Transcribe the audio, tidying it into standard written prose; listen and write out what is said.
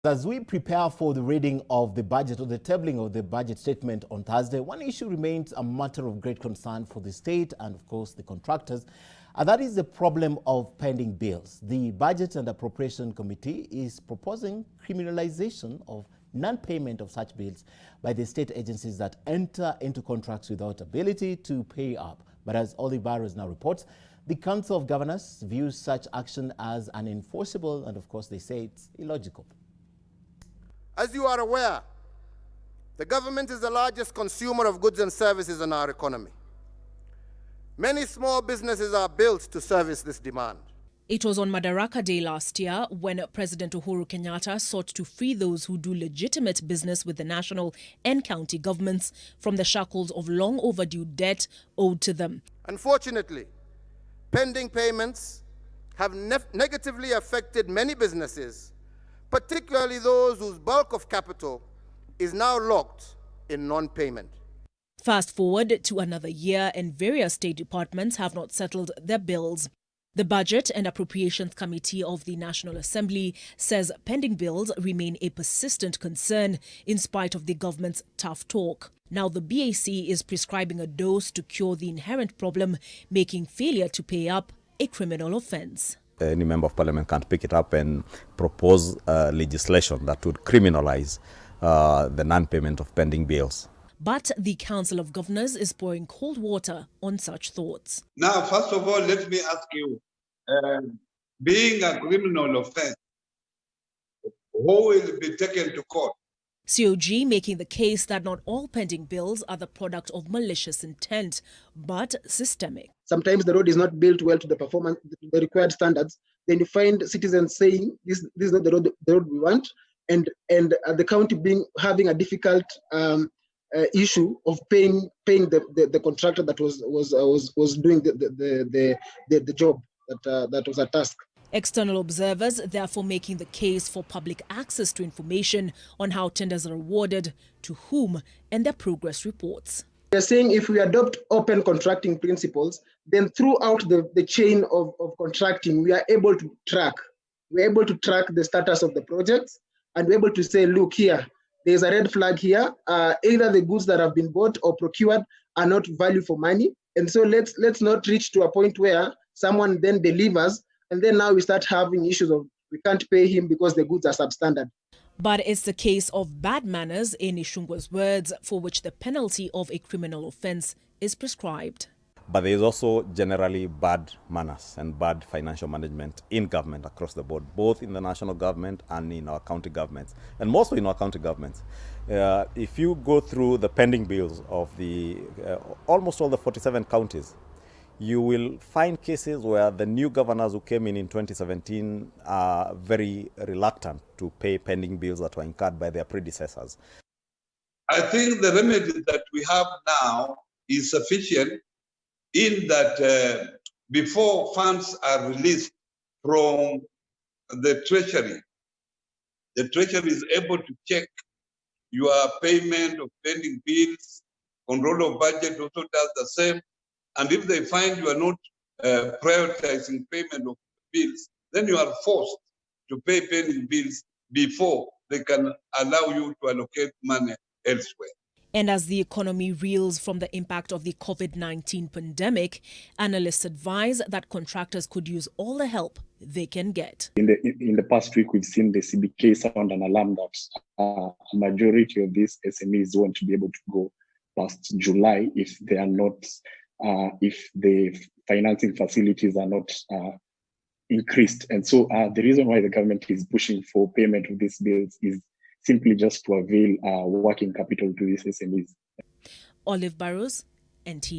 As we prepare for the reading of the budget or the tabling of the budget statement on Thursday, one issue remains a matter of great concern for the state and, of course, the contractors, and that is the problem of pending bills. The Budget and Appropriations Committee is proposing criminalisation of non-payment of such bills by the state agencies that enter into contracts without ability to pay up. But as Oparanya now reports, the Council of Governors views such action as unenforceable, and of course they say it's illogical. As you are aware, the government is the largest consumer of goods and services in our economy. Many small businesses are built to service this demand. It was on Madaraka Day last year when President Uhuru Kenyatta sought to free those who do legitimate business with the national and county governments from the shackles of long overdue debt owed to them. Unfortunately, pending payments have negatively affected many businesses, particularly those whose bulk of capital is now locked in non-payment. Fast forward to another year and various state departments have not settled their bills. The Budget and Appropriations Committee of the National Assembly says pending bills remain a persistent concern in spite of the government's tough talk. Now the BAC is prescribing a dose to cure the inherent problem, making failure to pay up a criminal offence. Any member of parliament can pick it up and propose legislation that would criminalise the non-payment of pending bills. But the Council of Governors is pouring cold water on such thoughts. Now, first of all, let me ask you, being a criminal offence, who will be taken to court? COG making the case that not all pending bills are the product of malicious intent, but systemic. Sometimes the road is not built well to the required standards. Then you find citizens saying this is not the road we want, and the county having a difficult issue of paying the contractor that was doing the job that was a task. External observers therefore making the case for public access to information on how tenders are awarded, to whom, and their progress reports. We are saying if we adopt open contracting principles, then throughout the chain of contracting, we are able to track. We're able to track the status of the projects, and we're able to say, look here, there's a red flag here. Either the goods that have been bought or procured are not value for money. And so let's not reach to a point where someone then delivers, and then now we start having issues of we can't pay him because the goods are substandard. But it's the case of bad manners, in Ishungwa's words, for which the penalty of a criminal offence is prescribed. But there is also generally bad manners and bad financial management in government across the board, both in the national government and in our county governments, and mostly in our county governments. If you go through the pending bills of the almost all the 47 counties, you will find cases where the new governors who came in 2017 are very reluctant to pay pending bills that were incurred by their predecessors. I think the remedy that we have now is sufficient in that before funds are released from the Treasury is able to check your payment of pending bills. Control of Budget also does the same. And if they find you are not prioritizing payment of bills, then you are forced to pay pending bills before they can allow you to allocate money elsewhere. And as the economy reels from the impact of the COVID-19 pandemic, analysts advise that contractors could use all the help they can get. In the past week, we've seen the CBK sound an alarm that a majority of these SMEs won't be able to go past July if they are not, if the financing facilities are not increased. And so the reason why the government is pushing for payment of these bills is simply just to avail working capital to these SMEs. Oparanya, NT.